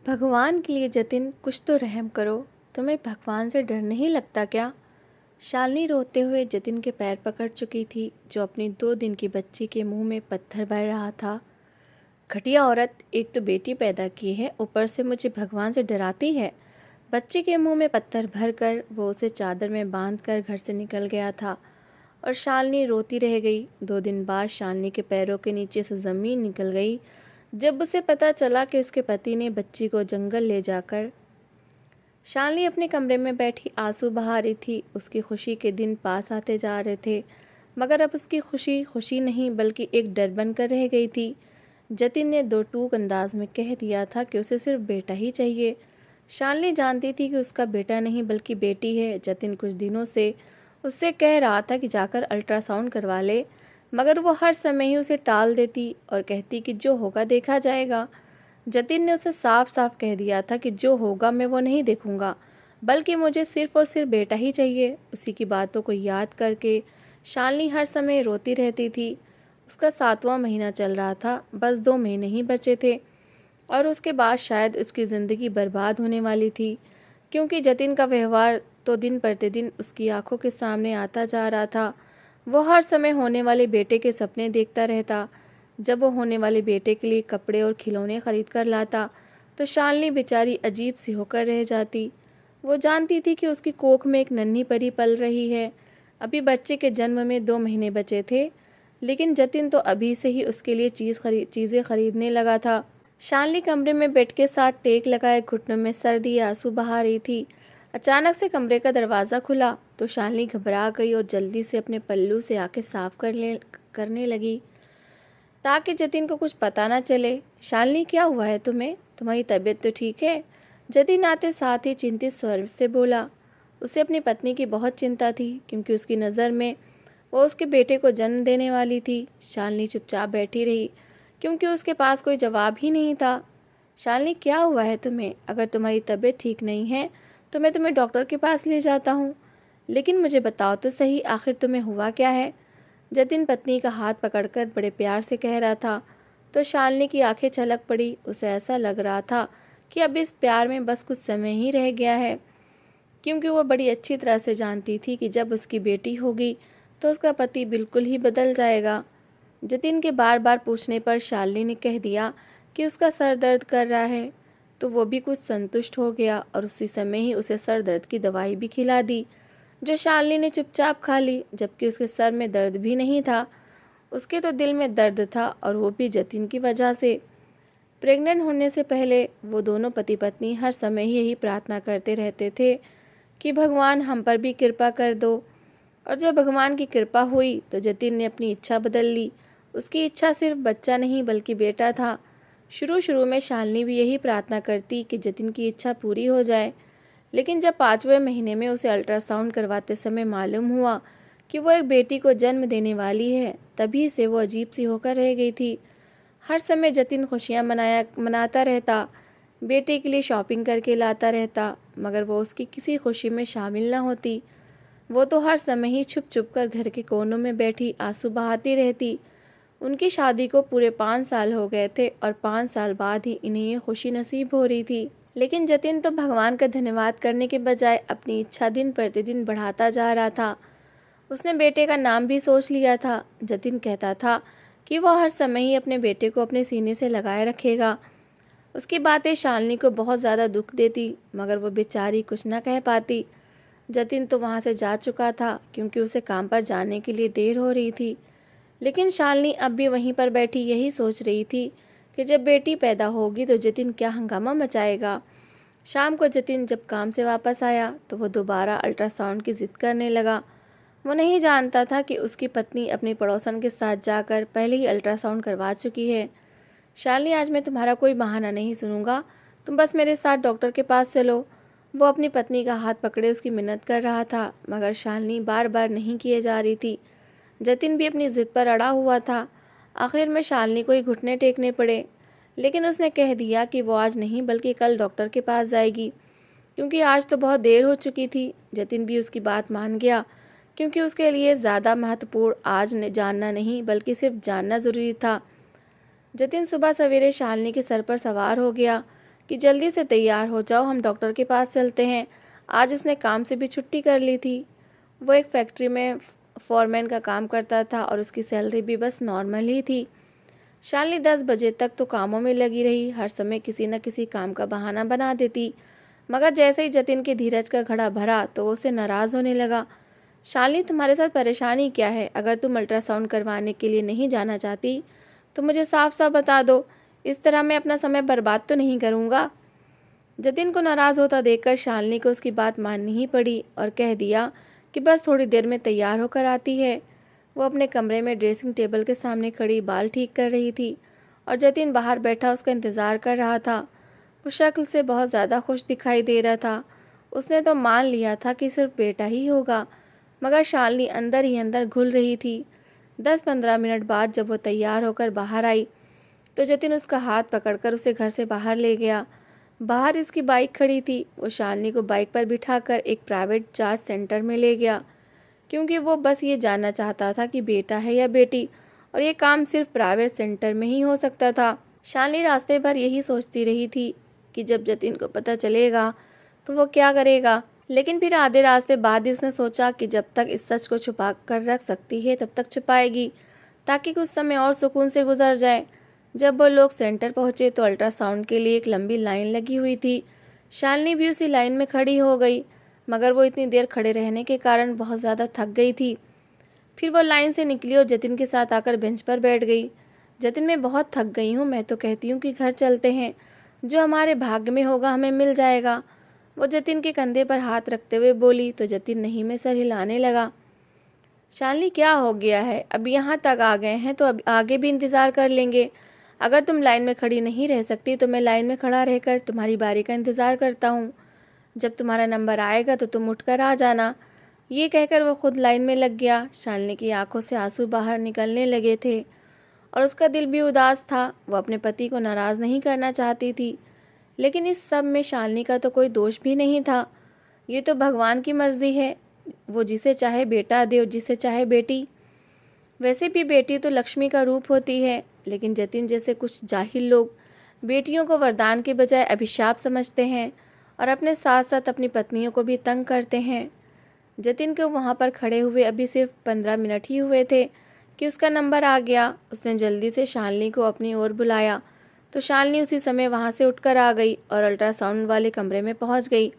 भगवान के लिए जतिन कुछ तो रहम करो। तुम्हें भगवान से डर नहीं लगता क्या? शालिनी रोते हुए जतिन के पैर पकड़ चुकी थी, जो अपनी 2 दिन की बच्ची के मुंह में पत्थर भर रहा था। घटिया औरत, एक तो बेटी पैदा की है, ऊपर से मुझे भगवान से डराती है। बच्ची के मुंह में पत्थर भर कर वो उसे चादर में बांध कर घर से निकल गया था और शालिनी रोती रह गई। 2 दिन बाद शालिनी के पैरों के नीचे से ज़मीन निकल गई जब उसे पता चला कि उसके पति ने बच्ची को जंगल ले जाकर। शालिनी अपने कमरे में बैठी आंसू बहा रही थी। उसकी खुशी के दिन पास आते जा रहे थे, मगर अब उसकी खुशी खुशी नहीं बल्कि एक डर बनकर रह गई थी। जतिन ने दो टूक अंदाज में कह दिया था कि उसे सिर्फ बेटा ही चाहिए। शालिनी जानती थी कि उसका बेटा नहीं बल्कि बेटी है। जतिन कुछ दिनों से उससे कह रहा था कि जाकर अल्ट्रासाउंड करवा ले, मगर वो हर समय ही उसे टाल देती और कहती कि जो होगा देखा जाएगा। जतिन ने उसे साफ साफ कह दिया था कि जो होगा मैं वो नहीं देखूंगा, बल्कि मुझे सिर्फ और सिर्फ बेटा ही चाहिए। उसी की बातों को याद करके शालिनी हर समय रोती रहती थी। उसका 7वां महीना चल रहा था, बस 2 महीने ही बचे थे और उसके बाद शायद उसकी ज़िंदगी बर्बाद होने वाली थी, क्योंकि जतिन का व्यवहार तो दिन प्रतिदिन उसकी आंखों के सामने आता जा रहा था। वो हर समय होने वाले बेटे के सपने देखता रहता। जब वो होने वाले बेटे के लिए कपड़े और खिलौने खरीद कर लाता तो शालिनी बेचारी अजीब सी होकर रह जाती। वो जानती थी कि उसकी कोख में एक नन्ही परी पल रही है। अभी बच्चे के जन्म में 2 महीने बचे थे, लेकिन जतिन तो अभी से ही उसके लिए चीज़ें खरीदने लगा था। शालिनी कमरे में बेड के साथ टेक लगाए घुटनों में सर्दी आंसू बहा रही थी। अचानक से कमरे का दरवाज़ा खुला तो शालिनी घबरा गई और जल्दी से अपने पल्लू से आंखें साफ करने लगी ताकि जतिन को कुछ पता ना चले। शालिनी, क्या हुआ है तुम्हें? तुम्हारी तबीयत तो ठीक है? जतिन आते साथ ही चिंतित स्वर से बोला। उसे अपनी पत्नी की बहुत चिंता थी, क्योंकि उसकी नज़र में वो उसके बेटे को जन्म देने वाली थी। शालिनी चुपचाप बैठी रही, क्योंकि उसके पास कोई जवाब ही नहीं था। शालिनी, क्या हुआ है तुम्हें? अगर तुम्हारी तबीयत ठीक नहीं है तो मैं तुम्हें डॉक्टर के पास ले जाता हूँ, लेकिन मुझे बताओ तो सही, आखिर तुम्हें हुआ क्या है? जतिन पत्नी का हाथ पकड़कर बड़े प्यार से कह रहा था। तो शालिनी की आंखें छलक पड़ी। उसे ऐसा लग रहा था कि अब इस प्यार में बस कुछ समय ही रह गया है, क्योंकि वो बड़ी अच्छी तरह से जानती थी कि जब उसकी बेटी होगी तो उसका पति बिल्कुल ही बदल जाएगा। जतिन के बार बार पूछने पर शालिनी ने कह दिया कि उसका सर दर्द कर रहा है, तो वो भी कुछ संतुष्ट हो गया और उसी समय ही उसे सर दर्द की दवाई भी खिला दी, जो शालिनी ने चुपचाप खा ली, जबकि उसके सर में दर्द भी नहीं था। उसके तो दिल में दर्द था, और वो भी जतिन की वजह से। प्रेग्नेंट होने से पहले वो दोनों पति पत्नी हर समय ही यही प्रार्थना करते रहते थे कि भगवान हम पर भी कृपा कर दो। और जब भगवान की कृपा हुई तो जतिन ने अपनी इच्छा बदल ली। उसकी इच्छा सिर्फ बच्चा नहीं बल्कि बेटा था। शुरू शुरू में शालिनी भी यही प्रार्थना करती कि जतिन की इच्छा पूरी हो जाए, लेकिन जब 5वें महीने में उसे अल्ट्रासाउंड करवाते समय मालूम हुआ कि वो एक बेटी को जन्म देने वाली है, तभी से वो अजीब सी होकर रह गई थी। हर समय जतिन खुशियाँ मनाता रहता, बेटे के लिए शॉपिंग करके लाता रहता, मगर वो उसकी किसी खुशी में शामिल न होती। वो तो हर समय ही छुप छुप कर घर के कोनों में बैठी आंसू बहाती रहती। उनकी शादी को पूरे 5 साल हो गए थे और 5 साल बाद ही इन्हें ये खुशी नसीब हो रही थी। लेकिन जतिन तो भगवान का धन्यवाद करने के बजाय अपनी इच्छा दिन प्रतिदिन बढ़ाता जा रहा था। उसने बेटे का नाम भी सोच लिया था। जतिन कहता था कि वो हर समय ही अपने बेटे को अपने सीने से लगाए रखेगा। उसकी बातें शालिनी को बहुत ज़्यादा दुख देती, मगर वो बेचारी कुछ न कह पाती। जतिन तो वहाँ से जा चुका था, क्योंकि उसे काम पर जाने के लिए देर हो रही थी। लेकिन शालिनी अब भी वहीं पर बैठी यही सोच रही थी कि जब बेटी पैदा होगी तो जतिन क्या हंगामा मचाएगा। शाम को जतिन जब काम से वापस आया तो वो दोबारा अल्ट्रासाउंड की जिद करने लगा। वो नहीं जानता था कि उसकी पत्नी अपनी पड़ोसन के साथ जाकर पहले ही अल्ट्रासाउंड करवा चुकी है। शालिनी, आज मैं तुम्हारा कोई बहाना नहीं सुनूंगा, तुम बस मेरे साथ डॉक्टर के पास चलो। वो अपनी पत्नी का हाथ पकड़े उसकी मिन्नत कर रहा था, मगर शालिनी बार बार नहीं किए जा रही थी। जतिन भी अपनी जिद पर अड़ा हुआ था। आखिर में शालिनी को ही घुटने टेकने पड़े, लेकिन उसने कह दिया कि वो आज नहीं बल्कि कल डॉक्टर के पास जाएगी, क्योंकि आज तो बहुत देर हो चुकी थी। जतिन भी उसकी बात मान गया, क्योंकि उसके लिए ज़्यादा महत्वपूर्ण आज जानना नहीं बल्कि सिर्फ जानना ज़रूरी था। जतिन सुबह सवेरे शालिनी के सर पर सवार हो गया। कि जल्दी से तैयार हो जाओ, हम डॉक्टर के पास चलते हैं। आज उसने काम से भी छुट्टी कर ली थी। वो एक फैक्ट्री में फॉरमैन का काम करता था और उसकी सैलरी भी बस नॉर्मल ही थी। शालिनी 10 बजे तक तो कामों में लगी रही, हर समय किसी न किसी काम का बहाना बना देती। मगर जैसे ही जतिन के धीरज का घड़ा भरा तो वो उससे नाराज़ होने लगा। शालिनी, तुम्हारे साथ परेशानी क्या है? अगर तुम अल्ट्रासाउंड करवाने के लिए नहीं जाना चाहती तो मुझे साफ साफ बता दो। इस तरह मैं अपना समय बर्बाद तो नहीं करूँगा। जतिन को नाराज़ होता देखकर शालिनी को उसकी बात माननी ही पड़ी और कह दिया कि बस थोड़ी देर में तैयार होकर आती है। वो अपने कमरे में ड्रेसिंग टेबल के सामने खड़ी बाल ठीक कर रही थी और जतिन बाहर बैठा उसका इंतज़ार कर रहा था। वो शक्ल से बहुत ज़्यादा खुश दिखाई दे रहा था। उसने तो मान लिया था कि सिर्फ बेटा ही होगा, मगर शालिनी अंदर ही अंदर घुल रही थी। 10-15 मिनट बाद जब वो तैयार होकर बाहर आई तो जतिन उसका हाथ पकड़कर उसे घर से बाहर ले गया। बाहर उसकी बाइक खड़ी थी। वो शालिनी को बाइक पर बिठाकर एक प्राइवेट जांच सेंटर में ले गया, क्योंकि वो बस ये जानना चाहता था कि बेटा है या बेटी, और ये काम सिर्फ प्राइवेट सेंटर में ही हो सकता था। शालिनी रास्ते भर यही सोचती रही थी कि जब जतिन को पता चलेगा तो वो क्या करेगा। लेकिन फिर आधे रास्ते बाद ही उसने सोचा कि जब तक इस सच को छुपा कर रख सकती है तब तक छुपाएगी, ताकि कुछ समय और सुकून से गुजर जाए। जब वो लोग सेंटर पहुंचे तो अल्ट्रासाउंड के लिए एक लंबी लाइन लगी हुई थी। शालिनी भी उसी लाइन में खड़ी हो गई, मगर वो इतनी देर खड़े रहने के कारण बहुत ज़्यादा थक गई थी। फिर वो लाइन से निकली और जतिन के साथ आकर बेंच पर बैठ गई। जतिन, मैं बहुत थक गई हूँ, मैं तो कहती हूँ कि घर चलते हैं। जो हमारे भाग्य में होगा हमें मिल जाएगा। वो जतिन के कंधे पर हाथ रखते हुए बोली तो जतिन नहीं में सर हिलाने लगा। शालिनी, क्या हो गया है? अब यहाँ तक आ गए हैं तो अब आगे भी इंतज़ार कर लेंगे। अगर तुम लाइन में खड़ी नहीं रह सकती तो मैं लाइन में खड़ा रहकर तुम्हारी बारी का इंतज़ार करता हूँ। जब तुम्हारा नंबर आएगा तो तुम उठकर आ जाना। ये कहकर वो खुद लाइन में लग गया। शालिनी की आंखों से आंसू बाहर निकलने लगे थे और उसका दिल भी उदास था। वो अपने पति को नाराज़ नहीं करना चाहती थी, लेकिन इस सब में शालिनी का तो कोई दोष भी नहीं था। ये तो भगवान की मर्जी है, वो जिसे चाहे बेटा दे और जिसे चाहे बेटी। वैसे भी बेटी तो लक्ष्मी का रूप होती है, लेकिन जतिन जैसे कुछ जाहिल लोग बेटियों को वरदान के बजाय अभिशाप समझते हैं और अपने साथ साथ अपनी पत्नियों को भी तंग करते हैं। जतिन को वहाँ पर खड़े हुए अभी सिर्फ 15 मिनट ही हुए थे कि उसका नंबर आ गया। उसने जल्दी से शालिनी को अपनी ओर बुलाया तो शालिनी उसी समय वहाँ से उठकर आ गई और अल्ट्रासाउंड वाले कमरे में पहुँच गई।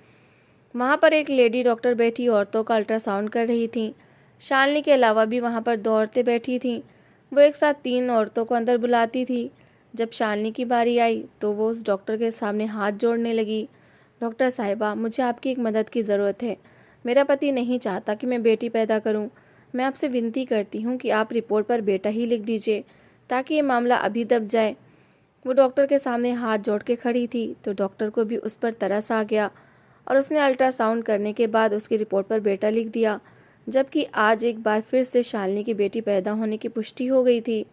वहाँ पर एक लेडी डॉक्टर बैठी औरतों का अल्ट्रासाउंड कर रही थी। शालिनी के अलावा भी वहाँ पर 2 औरतें बैठी थीं। वो एक साथ 3 औरतों को अंदर बुलाती थी। जब शालिनी की बारी आई तो वो उस डॉक्टर के सामने हाथ जोड़ने लगी। डॉक्टर साहिबा, मुझे आपकी एक मदद की ज़रूरत है। मेरा पति नहीं चाहता कि मैं बेटी पैदा करूं। मैं आपसे विनती करती हूं कि आप रिपोर्ट पर बेटा ही लिख दीजिए, ताकि ये मामला अभी दब जाए। वो डॉक्टर के सामने हाथ जोड़ के खड़ी थी तो डॉक्टर को भी उस पर तरस आ गया और उसने अल्ट्रासाउंड करने के बाद उसकी रिपोर्ट पर बेटा लिख दिया, जबकि आज एक बार फिर से शालिनी की बेटी पैदा होने की पुष्टि हो गई थी।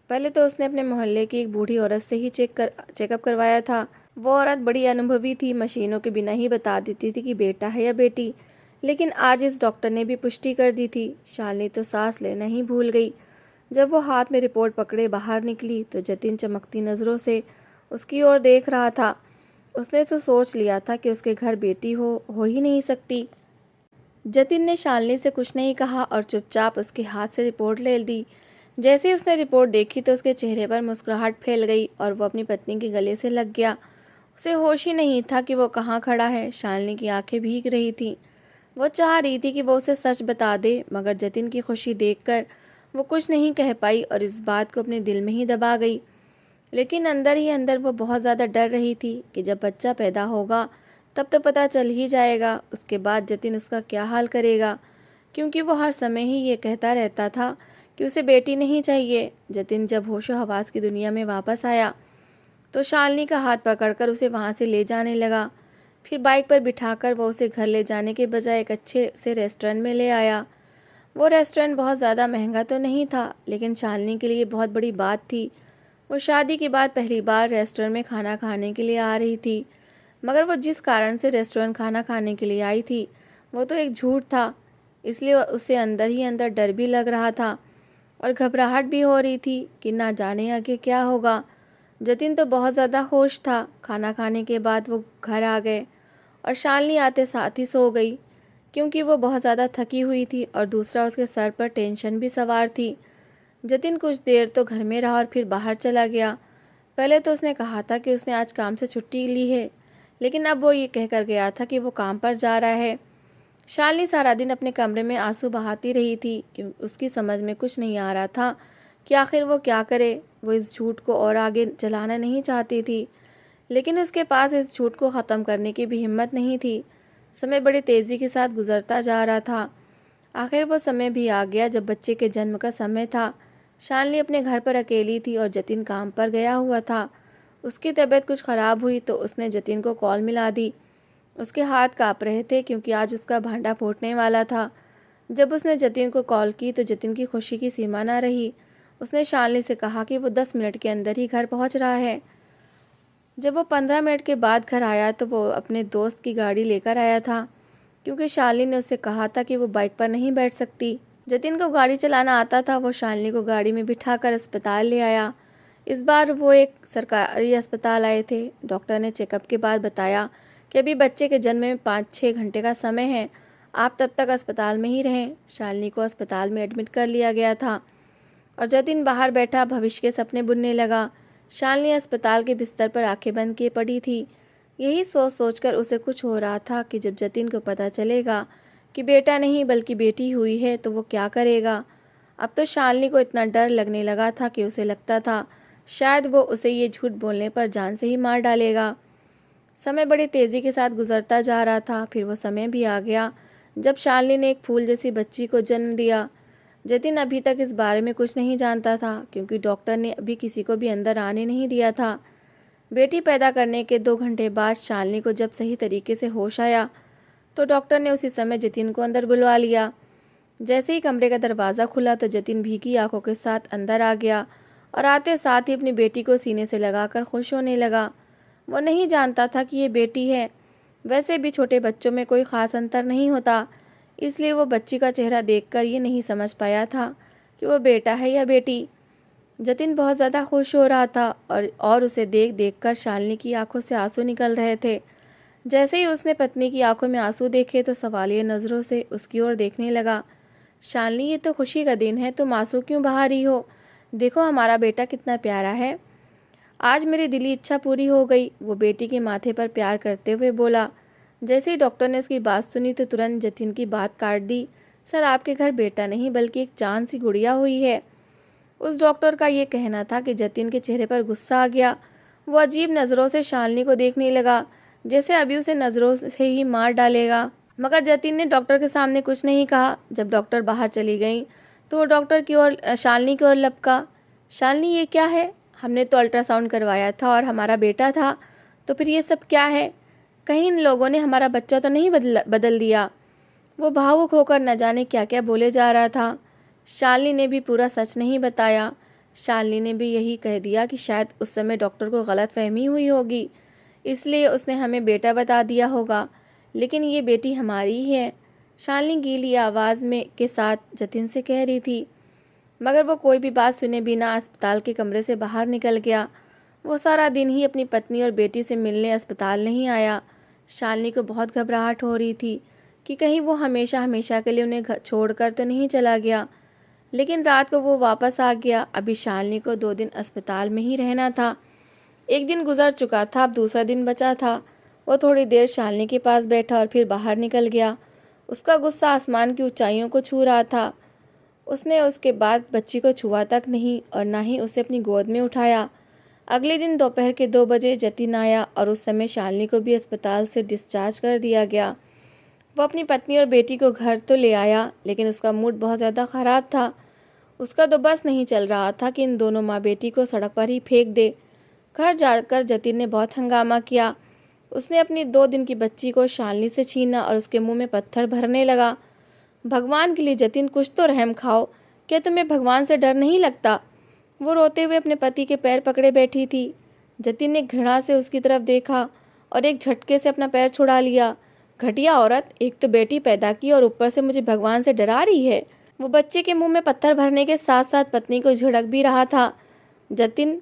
पहले तो उसने अपने मोहल्ले की एक बूढ़ी औरत से ही चेकअप करवाया था। वो औरत बड़ी अनुभवी थी, मशीनों के बिना ही बता देती थी कि बेटा है या बेटी। लेकिन आज इस डॉक्टर ने भी पुष्टि कर दी थी। शालिनी तो सांस लेना ही भूल गई। जब वो हाथ में रिपोर्ट पकड़े बाहर निकली तो जतिन चमकती नज़रों से उसकी ओर देख रहा था। उसने तो सोच लिया था कि उसके घर बेटी हो ही नहीं सकती। जतिन ने शालिनी से कुछ नहीं कहा और चुपचाप उसके हाथ से रिपोर्ट ले ली। जैसे ही उसने रिपोर्ट देखी तो उसके चेहरे पर मुस्कुराहट फैल गई और वो अपनी पत्नी के गले से लग गया। उसे होश ही नहीं था कि वो कहाँ खड़ा है। शालिनी की आंखें भीग रही थीं। वो चाह रही थी कि वो उसे सच बता दे, मगर जतिन की खुशी देखकर वो कुछ नहीं कह पाई और इस बात को अपने दिल में ही दबा गई। लेकिन अंदर ही अंदर वो बहुत ज़्यादा डर रही थी कि जब बच्चा पैदा होगा तब तो पता चल ही जाएगा। उसके बाद जतिन उसका क्या हाल करेगा, क्योंकि वो हर समय ही ये कहता रहता था कि उसे बेटी नहीं चाहिए। जतिन जब होशो हवास की दुनिया में वापस आया तो शालिनी का हाथ पकड़कर उसे वहाँ से ले जाने लगा। फिर बाइक पर बिठाकर वो उसे घर ले जाने के बजाय एक अच्छे से रेस्टोरेंट में ले आया। वो रेस्टोरेंट बहुत ज़्यादा महंगा तो नहीं था, लेकिन शालिनी के लिए बहुत बड़ी बात थी। वो शादी के बाद पहली बार रेस्टोरेंट में खाना खाने के लिए आ रही थी, मगर वो जिस कारण से रेस्टोरेंट खाना खाने के लिए आई थी वो तो एक झूठ था। इसलिए उसे अंदर ही अंदर डर भी लग रहा था और घबराहट भी हो रही थी कि ना जाने आगे क्या होगा। जतिन तो बहुत ज़्यादा होश था। खाना खाने के बाद वो घर आ गए और शालिनी आते साथ ही सो गई, क्योंकि वो बहुत ज़्यादा थकी हुई थी और दूसरा उसके सर पर टेंशन भी सवार थी। जतिन कुछ देर तो घर में रहा और फिर बाहर चला गया। पहले तो उसने कहा था कि उसने आज काम से छुट्टी ली है, लेकिन अब वो ये कहकर गया था कि वो काम पर जा रहा है। शालिनी सारा दिन अपने कमरे में आंसू बहाती रही थी कि उसकी समझ में कुछ नहीं आ रहा था कि आखिर वो क्या करे। वो इस झूठ को और आगे चलाना नहीं चाहती थी, लेकिन उसके पास इस झूठ को ख़त्म करने की भी हिम्मत नहीं थी। समय बड़ी तेज़ी के साथ गुजरता जा रहा था। आखिर वो समय भी आ गया जब बच्चे के जन्म का समय था। शालिनी अपने घर पर अकेली थी और जतिन काम पर गया हुआ था। उसकी तबीयत कुछ ख़राब हुई तो उसने जतिन को कॉल मिला दी। उसके हाथ काँप रहे थे क्योंकि आज उसका भांडा फूटने वाला था। जब उसने जतिन को कॉल की तो जतिन की खुशी की सीमा ना रही। उसने शालिनी से कहा कि वो 10 मिनट के अंदर ही घर पहुंच रहा है। जब वो 15 मिनट के बाद घर आया तो वो अपने दोस्त की गाड़ी लेकर आया था, क्योंकि शालिनी ने उससे कहा था कि वो बाइक पर नहीं बैठ सकती। जतिन को गाड़ी चलाना आता था। वो शालिनी को गाड़ी में बिठाकर अस्पताल ले आया। इस बार वो एक सरकारी अस्पताल आए थे। डॉक्टर ने चेकअप के बाद बताया कि अभी बच्चे के जन्म में 5-6 घंटे का समय है, आप तब तक अस्पताल में ही रहें। शालिनी को अस्पताल में एडमिट कर लिया गया था और जतिन बाहर बैठा भविष्य के सपने बुनने लगा। शालिनी अस्पताल के बिस्तर पर आंखें बंद किए पड़ी थी। यही सोच सोचकर उसे कुछ हो रहा था कि जब जतिन को पता चलेगा कि बेटा नहीं बल्कि बेटी हुई है तो वो क्या करेगा। अब तो शालिनी को इतना डर लगने लगा था कि उसे लगता था शायद वो उसे ये झूठ बोलने पर जान से ही मार डालेगा। समय बड़ी तेज़ी के साथ गुजरता जा रहा था। फिर वो समय भी आ गया जब शालिनी ने एक फूल जैसी बच्ची को जन्म दिया। जतिन अभी तक इस बारे में कुछ नहीं जानता था, क्योंकि डॉक्टर ने अभी किसी को भी अंदर आने नहीं दिया था। बेटी पैदा करने के 2 घंटे बाद शालिनी को जब सही तरीके से होश आया तो डॉक्टर ने उसी समय जतिन को अंदर बुलवा लिया। जैसे ही कमरे का दरवाज़ा खुला तो जतिन भीगी आंखों के साथ अंदर आ गया और आते साथ ही अपनी बेटी को सीने से लगाकर खुश होने लगा। वो नहीं जानता था कि ये बेटी है। वैसे भी छोटे बच्चों में कोई ख़ास अंतर नहीं होता, इसलिए वो बच्ची का चेहरा देखकर ये नहीं समझ पाया था कि वो बेटा है या बेटी। जतिन बहुत ज़्यादा खुश हो रहा था और उसे देख देख कर शालिनी की आंखों से आंसू निकल रहे थे। जैसे ही उसने पत्नी की आंखों में आंसू देखे तो सवालिया नज़रों से उसकी ओर देखने लगा। शालिनी, ये तो खुशी का दिन है, तुम आंसू क्यों बहा रही हो? देखो हमारा बेटा कितना प्यारा है। आज मेरी दिली इच्छा पूरी हो गई, वो बेटी के माथे पर प्यार करते हुए बोला। जैसे ही डॉक्टर ने उसकी बात सुनी तो तुरंत जतिन की बात काट दी। सर, आपके घर बेटा नहीं बल्कि एक चांद सी गुड़िया हुई है। उस डॉक्टर का ये कहना था कि जतिन के चेहरे पर गुस्सा आ गया। वो अजीब नज़रों से शालिनी को देखने लगा, जैसे अभी उसे नज़रों से ही मार डालेगा। मगर जतिन ने डॉक्टर के सामने कुछ नहीं कहा। जब डॉक्टर बाहर चली गई तो वो डॉक्टर की ओर शालिनी की ओर लपका। शालिनी, ये क्या है? हमने तो अल्ट्रासाउंड करवाया था और हमारा बेटा था, तो फिर ये सब क्या है? कहीं इन लोगों ने हमारा बच्चा तो नहीं बदल दिया? वो भावुक होकर न जाने क्या क्या बोले जा रहा था। शालिनी ने भी पूरा सच नहीं बताया। शालिनी ने भी यही कह दिया कि शायद उस समय डॉक्टर को गलतफहमी हुई होगी, इसलिए उसने हमें बेटा बता दिया होगा, लेकिन ये बेटी हमारी ही है। शालिनी गीली आवाज़ में के साथ जतिन से कह रही थी। मगर वो कोई भी बात सुने बिना अस्पताल के कमरे से बाहर निकल गया। वो सारा दिन ही अपनी पत्नी और बेटी से मिलने अस्पताल नहीं आया। शालिनी को बहुत घबराहट हो रही थी कि कहीं वो हमेशा हमेशा के लिए उन्हें छोड़कर तो नहीं चला गया। लेकिन रात को वो वापस आ गया। अभी शालिनी को 2 दिन अस्पताल में ही रहना था। एक दिन गुजर चुका था, अब दूसरा दिन बचा था। वो थोड़ी देर शालिनी के पास बैठा और फिर बाहर निकल गया। उसका गुस्सा आसमान की ऊंचाइयों को छू रहा था। उसने उसके बाद बच्ची को छुआ तक नहीं और ना ही उसे अपनी गोद में उठाया। अगले दिन दोपहर के 2 बजे जतिन आया और उस समय शालिनी को भी अस्पताल से डिस्चार्ज कर दिया गया। वो अपनी पत्नी और बेटी को घर तो ले आया, लेकिन उसका मूड बहुत ज़्यादा ख़राब था। उसका तो बस नहीं चल रहा था कि इन दोनों माँ बेटी को सड़क पर ही फेंक दे। घर जाकर जतिन ने बहुत हंगामा किया। उसने अपनी 2 दिन की बच्ची को शालिनी से छीना और उसके मुंह में पत्थर भरने लगा। भगवान के लिए जतिन, कुछ तो रहम खाओ। क्या तुम्हें भगवान से डर नहीं लगता? वो रोते हुए अपने पति के पैर पकड़े बैठी थी। जतिन ने घृणा से उसकी तरफ देखा और एक झटके से अपना पैर छुड़ा लिया। घटिया औरत, एक तो बेटी पैदा की और ऊपर से मुझे भगवान से डरा रही है। वो बच्चे के मुंह में पत्थर भरने के साथ साथ पत्नी को झिड़क भी रहा था। जतिन,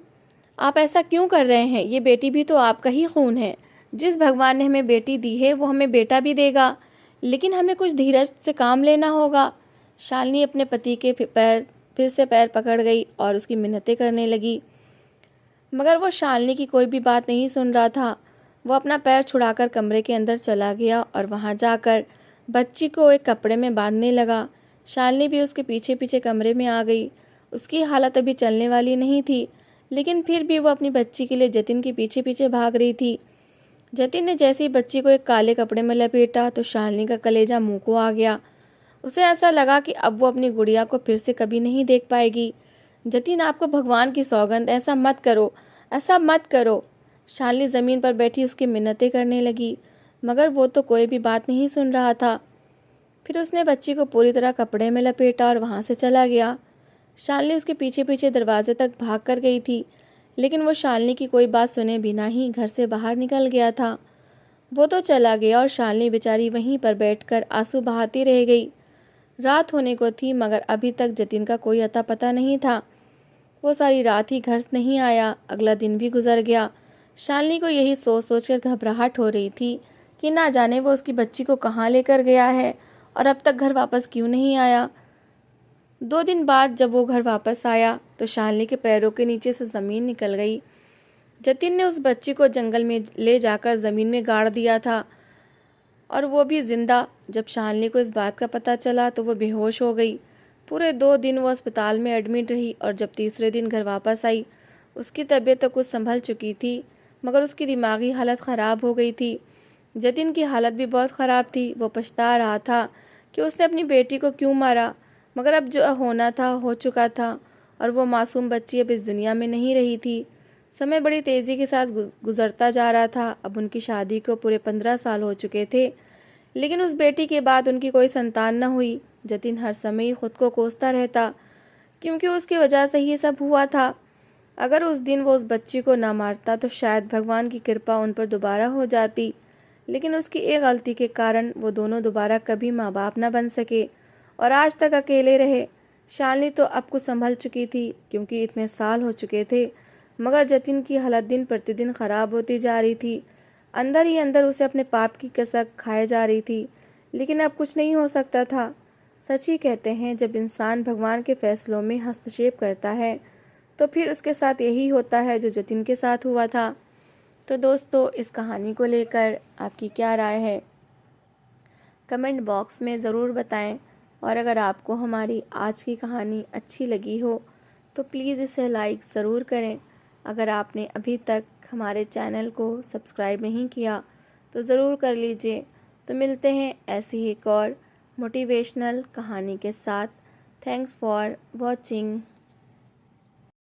आप ऐसा क्यों कर रहे हैं? ये बेटी भी तो आपका ही खून है। जिस भगवान ने हमें बेटी दी है वो हमें बेटा भी देगा, लेकिन हमें कुछ धीरज से काम लेना होगा। शालिनी अपने पति के फिर से पैर पकड़ गई और उसकी मिन्नतें करने लगी, मगर वो शालिनी की कोई भी बात नहीं सुन रहा था। वो अपना पैर छुड़ाकर कमरे के अंदर चला गया और वहाँ जाकर बच्ची को एक कपड़े में बांधने लगा। शालिनी भी उसके पीछे पीछे कमरे में आ गई। उसकी हालत अभी चलने वाली नहीं थी, लेकिन फिर भी वो अपनी बच्ची के लिए जतिन के पीछे पीछे भाग रही थी। जतिन ने जैसे ही बच्ची को एक काले कपड़े में लपेटा तो शालिनी का कलेजा मुंह को आ गया। उसे ऐसा लगा कि अब वो अपनी गुड़िया को फिर से कभी नहीं देख पाएगी। जतिन, आपको भगवान की सौगंध, ऐसा मत करो, ऐसा मत करो। शालिनी ज़मीन पर बैठी उसकी मिन्नतें करने लगी, मगर वो तो कोई भी बात नहीं सुन रहा था। फिर उसने बच्ची को पूरी तरह कपड़े में लपेटा और वहाँ से चला गया। शालिनी उसके पीछे पीछे दरवाजे तक भाग कर गई थी, लेकिन वो शालिनी की कोई बात सुने बिना ही घर से बाहर निकल गया था। वो तो चला गया और शालिनी बेचारी वहीं पर बैठकर आंसू बहाती रह गई। रात होने को थी, मगर अभी तक जतिन का कोई अता पता नहीं था। वो सारी रात ही घर नहीं आया। अगला दिन भी गुजर गया। शालिनी को यही सोच सोच कर घबराहट हो रही थी कि ना जाने वो उसकी बच्ची को कहाँ लेकर गया है और अब तक घर वापस क्यों नहीं आया। 2 दिन बाद जब वो घर वापस आया तो शालिनी के पैरों के नीचे से ज़मीन निकल गई। जतिन ने उस बच्ची को जंगल में ले जाकर ज़मीन में गाड़ दिया था, और वो भी जिंदा। जब शालिनी को इस बात का पता चला तो वो बेहोश हो गई। पूरे 2 दिन वो अस्पताल में एडमिट रही और जब तीसरे दिन घर वापस आई, उसकी तबीयत तो कुछ संभल चुकी थी, मगर उसकी दिमागी हालत ख़राब हो गई थी। जतिन की हालत भी बहुत ख़राब थी। वो पछता रहा था कि उसने अपनी बेटी को क्यों मारा, मगर अब जो होना था हो चुका था और वो मासूम बच्ची अब इस दुनिया में नहीं रही थी। समय बड़ी तेज़ी के साथ गुजरता जा रहा था। अब उनकी शादी को पूरे 15 साल हो चुके थे, लेकिन उस बेटी के बाद उनकी कोई संतान न हुई। जतिन हर समय ही खुद को कोसता रहता, क्योंकि उसकी वजह से ही ये सब हुआ था। अगर उस दिन वो उस बच्ची को ना मारता तो शायद भगवान की कृपा उन पर दोबारा हो जाती, लेकिन उसकी एक गलती के कारण वो दोनों दोबारा कभी माँ बाप ना बन सके और आज तक अकेले रहे। शालिनी तो अब कुछ संभल चुकी थी, क्योंकि इतने साल हो चुके थे, मगर जतिन की हालत दिन प्रतिदिन खराब होती जा रही थी। अंदर ही अंदर उसे अपने पाप की कसक खाए जा रही थी, लेकिन अब कुछ नहीं हो सकता था। सच ही कहते हैं, जब इंसान भगवान के फैसलों में हस्तक्षेप करता है तो फिर उसके साथ यही होता है जो जतिन के साथ हुआ था। तो दोस्तों, इस कहानी को लेकर आपकी क्या राय है, कमेंट बॉक्स में ज़रूर बताएं। और अगर आपको हमारी आज की कहानी अच्छी लगी हो तो प्लीज़ इसे लाइक ज़रूर करें। अगर आपने अभी तक हमारे चैनल को सब्सक्राइब नहीं किया तो ज़रूर कर लीजिए। तो मिलते हैं ऐसी ही एक और मोटिवेशनल कहानी के साथ। Thanks for watching.